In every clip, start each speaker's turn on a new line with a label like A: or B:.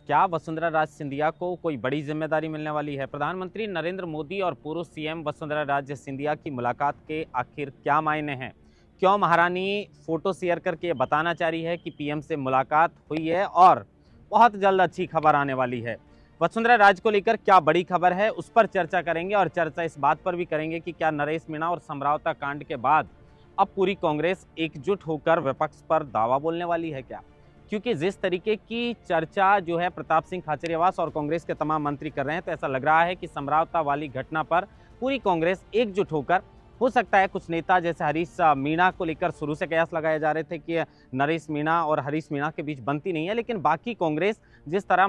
A: क्या वसुंधरा राजे सिंधिया को कोई बड़ी जिम्मेदारी मिलने वाली है? प्रधानमंत्री नरेंद्र मोदी और पूर्व सीएम वसुंधरा राजे सिंधिया की मुलाकात के आखिर क्या मायने हैं? क्यों महारानी फोटो शेयर करके ये बताना चाह रही है कि पीएम से मुलाकात हुई है और बहुत जल्द अच्छी खबर आने वाली है? वसुंधरा राजे को लेकर क्या बड़ी खबर है, उस पर चर्चा करेंगे। और चर्चा इस बात पर भी करेंगे कि क्या नरेश मीणा और समरावता कांड के बाद अब पूरी कांग्रेस एकजुट होकर विपक्ष पर दावा बोलने वाली है क्या? क्योंकि जिस तरीके की चर्चा जो है प्रताप सिंह खाचरियावास और कांग्रेस के तमाम मंत्री कर रहे हैं, तो ऐसा लग रहा है कि समरावता वाली घटना पर पूरी कांग्रेस एकजुट होकर, हो सकता है कुछ नेता जैसे हरीश मीणा को लेकर शुरू से कयास लगाए जा रहे थे कि नरेश मीणा और हरीश मीणा के बीच बनती नहीं है, लेकिन बाकी कांग्रेस जिस तरह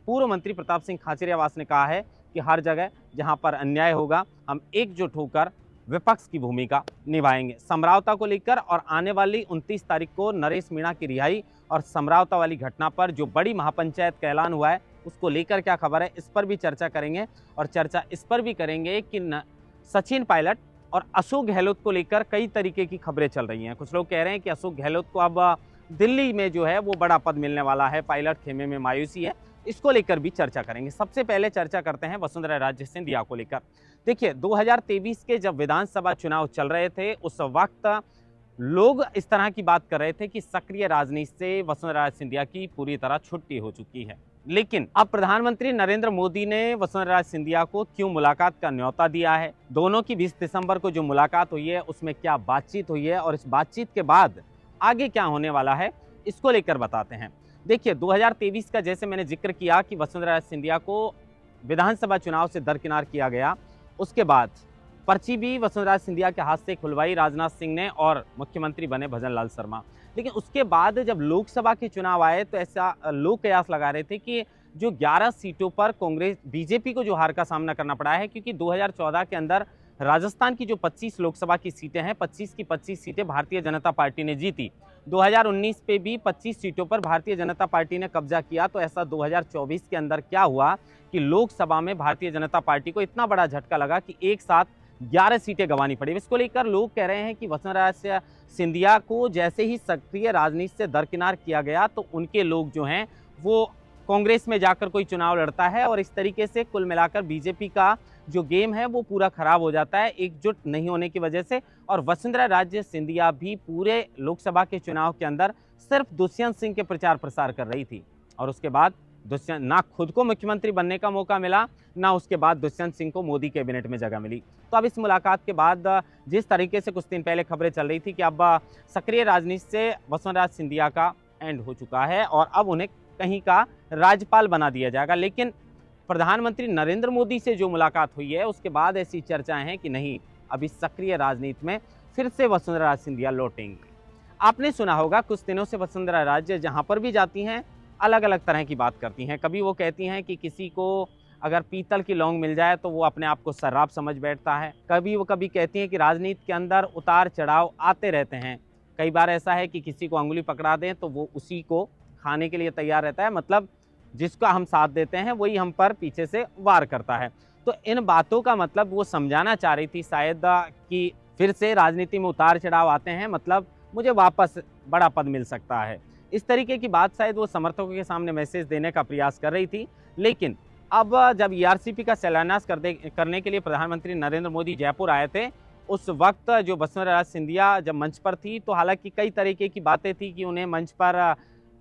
A: पूर्व मंत्री प्रताप सिंह खाचरियावास ने कहा है कि हर जगह जहां पर अन्याय होगा हम एकजुट होकर विपक्ष की भूमिका निभाएंगे। समरावता को लेकर और आने वाली 29 तारीख को नरेश मीणा की रिहाई और समरावता वाली घटना पर जो बड़ी महापंचायत का ऐलान हुआ है, उसको लेकर क्या खबर है, इस पर भी चर्चा करेंगे। और चर्चा इस पर भी करेंगे कि सचिन पायलट और अशोक गहलोत को लेकर कई तरीके की खबरें चल रही हैं। कुछ लोग कह रहे हैं कि अशोक गहलोत को अब दिल्ली में जो है वो बड़ा पद मिलने वाला है, पायलट खेमे में मायूसी है। इसको लेकर भी चर्चा करेंगे। सबसे पहले चर्चा करते हैं वसुंधरा राजे सिंधिया को लेकर। देखिए, 2023 के जब विधानसभा चुनाव चल रहे थे, उस वक्त लोग इस तरह की बात कर रहे थे कि सक्रिय राजनीति से वसुंधरा राजे सिंधिया की पूरी तरह छुट्टी हो चुकी है। लेकिन अब प्रधानमंत्री नरेंद्र मोदी ने वसुंधरा राजे सिंधिया को क्यों मुलाकात का न्योता दिया है, दोनों की 20 दिसंबर को जो मुलाकात हुई है उसमें क्या बातचीत हुई है और इस बातचीत के बाद आगे क्या होने वाला है, इसको लेकर बताते हैं। देखिए, 2023 का जैसे मैंने जिक्र किया कि वसुंधरा राजे सिंधिया को विधानसभा चुनाव से दरकिनार किया गया, उसके बाद पर्ची भी वसुंधरा राजे सिंधिया के हाथ से खुलवाई राजनाथ सिंह ने और मुख्यमंत्री बने भजन लाल शर्मा। लेकिन उसके बाद जब लोकसभा के चुनाव आए तो ऐसा लोग कयास लगा रहे थे कि जो 11 सीटों पर कांग्रेस बीजेपी को जो हार का सामना करना पड़ा है, क्योंकि 2014 के अंदर राजस्थान की जो 25 लोकसभा की सीटें हैं, 25 की 25 सीटें भारतीय जनता पार्टी ने जीती। 2019 पे भी 25 सीटों पर भारतीय जनता पार्टी ने कब्जा किया। तो ऐसा 2024 के अंदर क्या हुआ कि लोकसभा में भारतीय जनता पार्टी को इतना बड़ा झटका लगा कि एक साथ 11 सीटें गंवानी पड़ी। इसको लेकर लोग कह रहे हैं कि वसुंधरा राजे सिंधिया को जैसे ही सक्रिय राजनीति से दरकिनार किया गया, तो उनके लोग जो हैं वो कांग्रेस में जाकर कोई चुनाव लड़ता है और इस तरीके से कुल मिलाकर बीजेपी का जो गेम है वो पूरा खराब हो जाता है एकजुट नहीं होने की वजह से। और वसुंधरा राजे सिंधिया भी पूरे लोकसभा के चुनाव के अंदर सिर्फ दुष्यंत सिंह के प्रचार प्रसार कर रही थी और उसके बाद दुष्यंत ना खुद को मुख्यमंत्री बनने का मौका मिला, ना उसके बाद दुष्यंत सिंह को मोदी कैबिनेट में जगह मिली। तो अब इस मुलाकात के बाद जिस तरीके से कुछ दिन पहले खबरें चल रही थी कि अब सक्रिय राजनीति से वसुंधरा राजे सिंधिया का एंड हो चुका है और अब उन्हें कहीं का राज्यपाल बना दिया जाएगा। लेकिन प्रधानमंत्री नरेंद्र मोदी से जो मुलाकात हुई है उसके बाद ऐसी चर्चाएं हैं कि नहीं, अभी सक्रिय राजनीति में फिर से वसुंधरा राजे सिंधिया लौटेंगी। आपने सुना होगा कुछ दिनों से वसुंधरा राजे जहां पर भी जाती हैं अलग अलग तरह की बात करती हैं। कभी वो कहती हैं कि किसी को अगर पीतल की लौंग मिल जाए तो वो अपने आप को सर्राफ समझ बैठता है। कभी कहती हैं कि राजनीति के अंदर उतार चढ़ाव आते रहते हैं। कई बार ऐसा है कि किसी को अंगुली पकड़ा दें तो वो उसी को खाने के लिए तैयार रहता है, मतलब जिसका हम साथ देते हैं वही हम पर पीछे से वार करता है। तो इन बातों का मतलब वो समझाना चाह रही थी शायद कि फिर से राजनीति में उतार चढ़ाव आते हैं, मतलब मुझे वापस बड़ा पद मिल सकता है। इस तरीके की बात शायद वो समर्थकों के सामने मैसेज देने का प्रयास कर रही थी। लेकिन अब जब ईआरसीपी का शिलान्यास करने के लिए प्रधानमंत्री नरेंद्र मोदी जयपुर आए थे, उस वक्त जो वसुंधरा राजे सिंधिया जब मंच पर थी तो हालांकि कई तरीके की बातें थी कि उन्हें मंच पर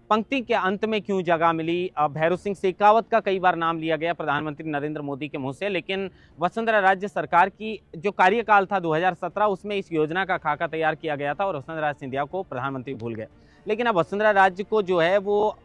A: पंक्ति के अंत में क्यों जगह मिली। भैरव सिंह शेखावत का कई बार नाम लिया गया प्रधानमंत्री नरेंद्र मोदी के मुंह से, लेकिन वसुंधरा राजे सरकार की जो कार्यकाल था 2017 उसमें इस योजना का खाका तैयार किया गया था और वसुंधरा राजे सिंधिया को प्रधानमंत्री भूल गए। लेकिन अब वसुंधरा राजे को जो है वो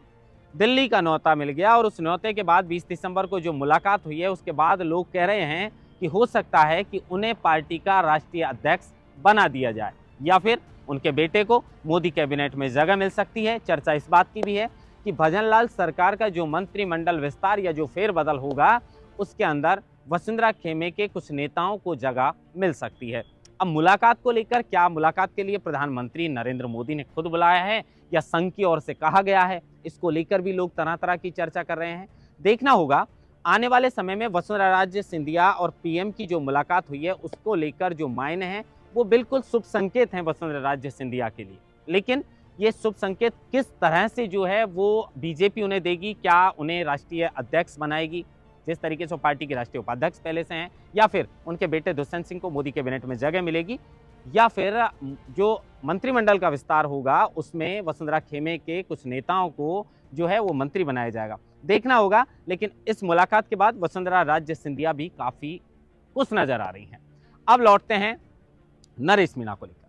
A: दिल्ली का न्योता मिल गया और उस न्योते के बाद 20 दिसंबर को जो मुलाकात हुई है उसके बाद लोग कह रहे हैं कि हो सकता है कि उन्हें पार्टी का राष्ट्रीय अध्यक्ष बना दिया जाए या फिर उनके बेटे को मोदी कैबिनेट में जगह मिल सकती है। चर्चा इस बात की भी है कि भजनलाल सरकार का जो मंत्रिमंडल विस्तार या जो फेरबदल होगा उसके अंदर वसुंधरा खेमे के कुछ नेताओं को जगह मिल सकती है। अब मुलाकात को लेकर क्या मुलाकात के लिए प्रधानमंत्री नरेंद्र मोदी ने खुद बुलाया है या संघ की ओर से कहा गया है, इसको लेकर भी लोग तरह तरह की चर्चा कर रहे हैं। देखना होगा आने वाले समय में वसुंधरा राजे सिंधिया और पीएम की जो मुलाकात हुई है उसको लेकर जो मायने हैं वो बिल्कुल शुभ संकेत हैं वसुंधरा राजे सिंधिया के लिए। लेकिन ये शुभ संकेत किस तरह से जो है वो बीजेपी उन्हें देगी, क्या उन्हें राष्ट्रीय अध्यक्ष बनाएगी जिस तरीके से पार्टी के राष्ट्रीय उपाध्यक्ष पहले से हैं, या फिर उनके बेटे दुष्यंत सिंह को मोदी कैबिनेट में जगह मिलेगी, या फिर जो मंत्रिमंडल का विस्तार होगा उसमें वसुंधरा खेमे के कुछ नेताओं को जो है वो मंत्री बनाया जाएगा, देखना होगा। लेकिन इस मुलाकात के बाद वसुंधरा राजे सिंधिया भी काफ़ी खुश नजर आ रही हैं। अब लौटते हैं नरेश मीणा को लेकर।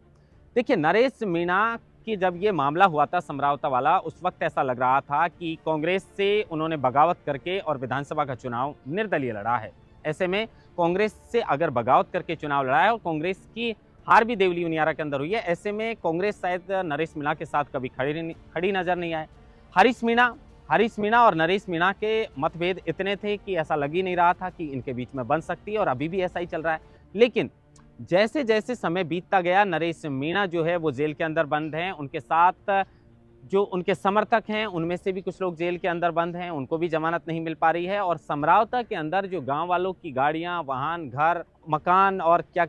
A: देखिए, नरेश मीणा की जब ये मामला हुआ था समरावता वाला, उस वक्त ऐसा लग रहा था कि कांग्रेस से उन्होंने बगावत करके और विधानसभा का चुनाव निर्दलीय लड़ा है। ऐसे में कांग्रेस से अगर बगावत करके चुनाव लड़ा है और कांग्रेस की हार भी देवली उनियारा के अंदर हुई है, ऐसे में कांग्रेस शायद नरेश मीणा के साथ कभी खड़ी नजर नहीं आए। हरीश मीणा और नरेश मीणा के मतभेद इतने थे कि ऐसा लग ही नहीं रहा था कि इनके बीच में बन सकती है, और अभी भी ऐसा ही चल रहा है। लेकिन जैसे जैसे समय बीतता गया, नरेश मीणा जो है वो जेल के अंदर बंद हैं, उनके साथ जो उनके समर्थक हैं उनमें से भी कुछ लोग जेल के अंदर बंद हैं, उनको भी जमानत नहीं मिल पा रही है। और समरावता के अंदर जो गांव वालों की गाड़ियां, वाहन, घर, मकान और क्या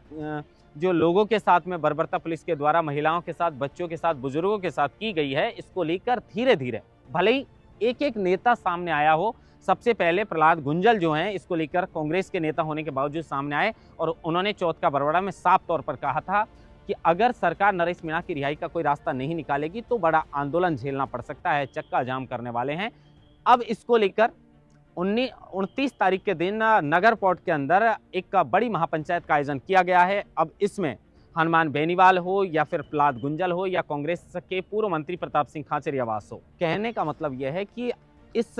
A: जो लोगों के साथ में बर्बरता पुलिस के द्वारा महिलाओं के साथ, बच्चों के साथ, बुजुर्गों के साथ की गई है, इसको लेकर धीरे धीरे भले ही एक एक नेता सामने आया हो, सबसे पहले प्रहलाद गुंजल जो हैं इसको लेकर कांग्रेस के नेता होने के बावजूद सामने आए और उन्होंने चौथ का बरवाड़ा में साफ तौर पर कहा था कि अगर सरकार नरेश मीणा की रिहाई का कोई रास्ता नहीं निकालेगी तो बड़ा आंदोलन झेलना पड़ सकता है, चक्का जाम करने वाले हैं। अब इसको लेकर 29 तारीख के दिन नगर पोर्ट के अंदर एक बड़ी महापंचायत का आयोजन किया गया है। अब इसमें हनुमान बेनीवाल हो या फिर प्रहलाद गुंजल हो या कांग्रेस के पूर्व मंत्री प्रताप सिंह खाचरियावास हो, कहने का मतलब यह है कि इस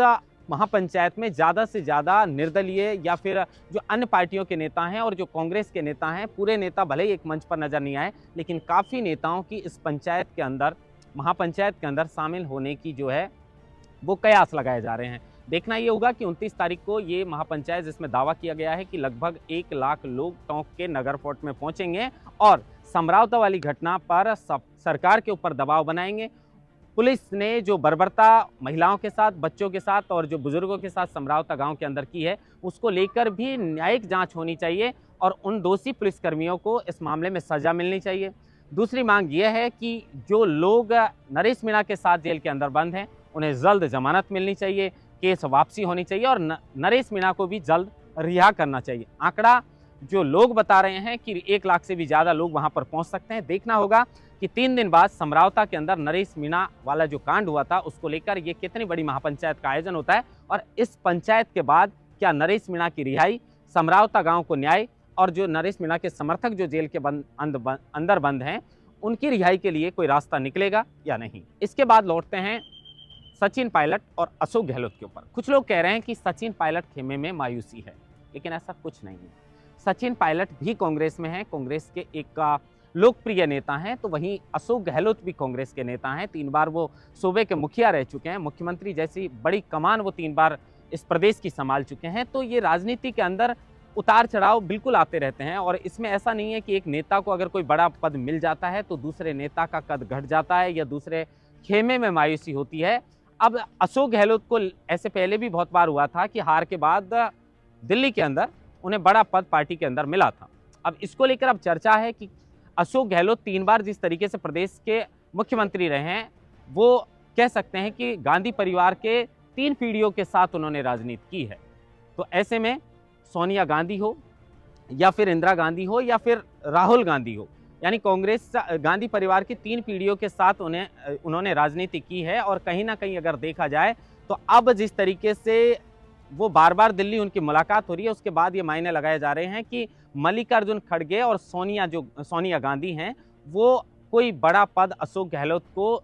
A: महापंचायत में ज़्यादा से ज़्यादा निर्दलीय या फिर जो अन्य पार्टियों के नेता हैं और जो कांग्रेस के नेता हैं, पूरे नेता भले ही एक मंच पर नजर नहीं आए, लेकिन काफ़ी नेताओं की इस पंचायत के अंदर, महापंचायत के अंदर शामिल होने की जो है वो कयास लगाए जा रहे हैं। देखना ये होगा कि 29 तारीख को ये महापंचायत, जिसमें दावा किया गया है कि लगभग 1 लाख लोग टोंक के नगर फोर्ट में पहुंचेंगे और समरावता वाली घटना पर सरकार के ऊपर दबाव बनाएंगे। पुलिस ने जो बर्बरता महिलाओं के साथ, बच्चों के साथ और जो बुजुर्गों के साथ समरावता गांव के अंदर की है, उसको लेकर भी न्यायिक जांच होनी चाहिए और उन दोषी पुलिसकर्मियों को इस मामले में सजा मिलनी चाहिए। दूसरी मांग यह है कि जो लोग नरेश मीणा के साथ जेल के अंदर बंद हैं, उन्हें जल्द जमानत मिलनी चाहिए, केस वापसी होनी चाहिए और नरेश मीणा को भी जल्द रिहा करना चाहिए। आंकड़ा जो लोग बता रहे हैं कि 1 लाख से भी ज़्यादा लोग वहां पर पहुंच सकते हैं। देखना होगा कि 3 दिन बाद समरावता के अंदर नरेश मीणा वाला जो कांड हुआ था उसको लेकर ये कितनी बड़ी महापंचायत का आयोजन होता है और इस पंचायत के बाद क्या नरेश मीणा की रिहाई, समरावता गांव को न्याय और जो नरेश मीणा के समर्थक जो जेल के अंदर बंद हैं उनकी रिहाई के लिए कोई रास्ता निकलेगा या नहीं। इसके बाद लौटते हैं सचिन पायलट और अशोक गहलोत के ऊपर। कुछ लोग कह रहे हैं कि सचिन पायलट खेमे में मायूसी है, लेकिन ऐसा कुछ नहीं है। सचिन पायलट भी कांग्रेस में हैं, कांग्रेस के एक लोकप्रिय नेता हैं, तो वहीं अशोक गहलोत भी कांग्रेस के नेता हैं। 3 बार वो सूबे के मुखिया रह चुके हैं, मुख्यमंत्री जैसी बड़ी कमान वो 3 बार इस प्रदेश की संभाल चुके हैं। तो ये राजनीति के अंदर उतार चढ़ाव बिल्कुल आते रहते हैं और इसमें ऐसा नहीं है कि एक नेता को अगर कोई बड़ा पद मिल जाता है तो दूसरे नेता का कद घट जाता है या दूसरे खेमे में मायूसी होती है। अब अशोक गहलोत को ऐसे पहले भी बहुत बार हुआ था कि हार के बाद दिल्ली के अंदर उन्हें बड़ा पद पार्टी के अंदर मिला था। अब इसको लेकर अब चर्चा है कि अशोक गहलोत 3 बार जिस तरीके से प्रदेश के मुख्यमंत्री रहे हैं, वो कह सकते हैं कि गांधी परिवार के 3 पीढ़ियों के साथ उन्होंने राजनीति की है। तो ऐसे में सोनिया गांधी हो या फिर इंदिरा गांधी हो या फिर राहुल गांधी हो, यानी कांग्रेस गांधी परिवार की 3 पीढ़ियों के साथ उन्होंने राजनीति की है। और कहीं ना कहीं अगर देखा जाए तो अब जिस तरीके से वो बार बार दिल्ली उनकी मुलाकात हो रही है, उसके बाद ये मायने लगाए जा रहे हैं कि मल्लिकार्जुन खड़गे और सोनिया गांधी हैं, वो कोई बड़ा पद अशोक गहलोत को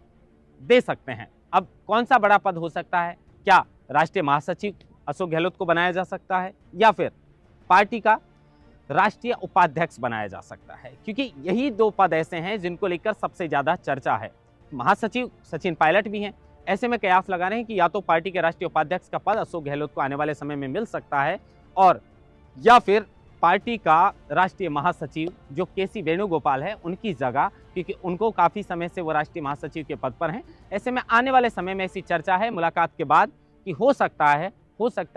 A: दे सकते हैं। अब कौन सा बड़ा पद हो सकता है? क्या राष्ट्रीय महासचिव अशोक गहलोत को बनाया जा सकता है या फिर पार्टी का राष्ट्रीय उपाध्यक्ष बनाया जा सकता है? क्योंकि यही 2 पद ऐसे हैं जिनको लेकर सबसे ज़्यादा चर्चा है। महासचिव सचिन पायलट भी हैं, ऐसे में कयास लगा रहे हैं कि या तो पार्टी के राष्ट्रीय उपाध्यक्ष का पद अशोक गहलोत को आने वाले समय में मिल सकता है और या फिर पार्टी का राष्ट्रीय महासचिव जो केसी वेणुगोपाल है उनकी जगह, क्योंकि उनको काफ़ी समय से वो राष्ट्रीय महासचिव के पद पर हैं। ऐसे में आने वाले समय में ऐसी चर्चा है मुलाकात के बाद कि हो सकता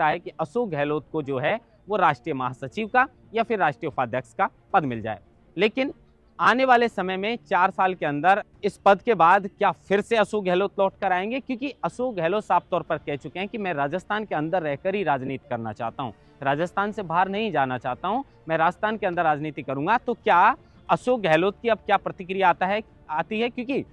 A: है कि अशोक गहलोत को जो है वो राष्ट्रीय महासचिव का या फिर राष्ट्रीय उपाध्यक्ष का पद मिल जाए। लेकिन आने वाले समय में 4 साल के अंदर इस पद के बाद क्या फिर से अशोक गहलोत लौट कर आएंगे? क्योंकि अशोक गहलोत साफ तौर पर कह चुके हैं कि मैं राजस्थान के अंदर रहकर ही राजनीति करना चाहता हूं, राजस्थान से बाहर नहीं जाना चाहता हूं, मैं राजस्थान के अंदर राजनीति करूंगा। तो क्या अशोक गहलोत की अब क्या प्रतिक्रिया आती है? क्योंकि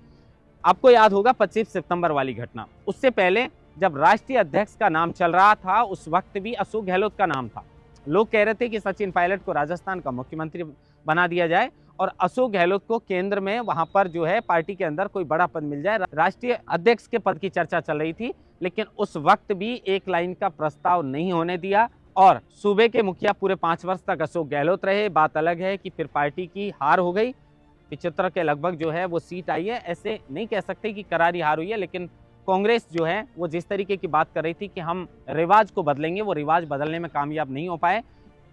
A: आपको याद होगा 25 सितंबर वाली घटना, उससे पहले जब राष्ट्रीय अध्यक्ष का नाम चल रहा था उस वक्त भी अशोक गहलोत का नाम था। लोग कह रहे थे कि सचिन पायलट को राजस्थान का मुख्यमंत्री बना दिया जाए और अशोक गहलोत को केंद्र में वहां पर जो है पार्टी के अंदर कोई बड़ा पद मिल जाए। राष्ट्रीय अध्यक्ष के पद की चर्चा चल रही थी, लेकिन उस वक्त भी एक लाइन का प्रस्ताव नहीं होने दिया और सूबे के मुखिया पूरे 5 वर्ष तक अशोक गहलोत रहे। बात अलग है कि फिर पार्टी की हार हो गई, 75 के लगभग जो है वो सीट आई है। ऐसे नहीं कह सकते कि करारी हार हुई है, लेकिन कांग्रेस जो है वो जिस तरीके की बात कर रही थी कि हम रिवाज को बदलेंगे, वो रिवाज बदलने में कामयाब नहीं हो पाए।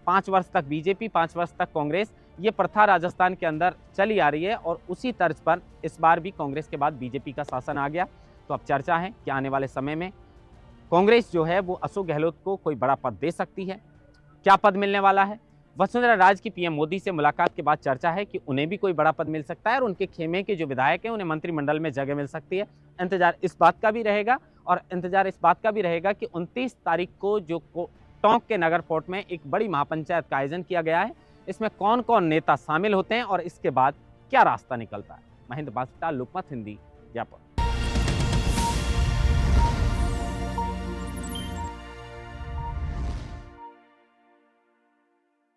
A: 5 वर्ष तक बीजेपी, 5 वर्ष तक कांग्रेस, ये प्रथा राजस्थान के अंदर चली आ रही है और उसी तर्ज पर इस बार भी कांग्रेस के बाद बीजेपी का शासन आ गया। तो अब चर्चा है कि आने वाले समय में कांग्रेस जो है वो अशोक गहलोत को कोई बड़ा पद दे सकती है। क्या पद मिलने वाला है? वसुंधरा राज की पीएम मोदी से मुलाकात के बाद चर्चा है कि उन्हें भी कोई बड़ा पद मिल सकता है और उनके खेमे के जो विधायक हैं उन्हें मंत्रिमंडल में जगह मिल सकती है। इंतजार इस बात का भी रहेगा और इंतजार इस बात का भी रहेगा कि 29 तारीख को जो टोंक के नगर फोर्ट में एक बड़ी महापंचायत का आयोजन किया गया है, इसमें कौन कौन नेता शामिल होते हैं और इसके बाद क्या रास्ता निकलता है। महेंद्र बास्टा, लोकमत हिंदी, जयपुर।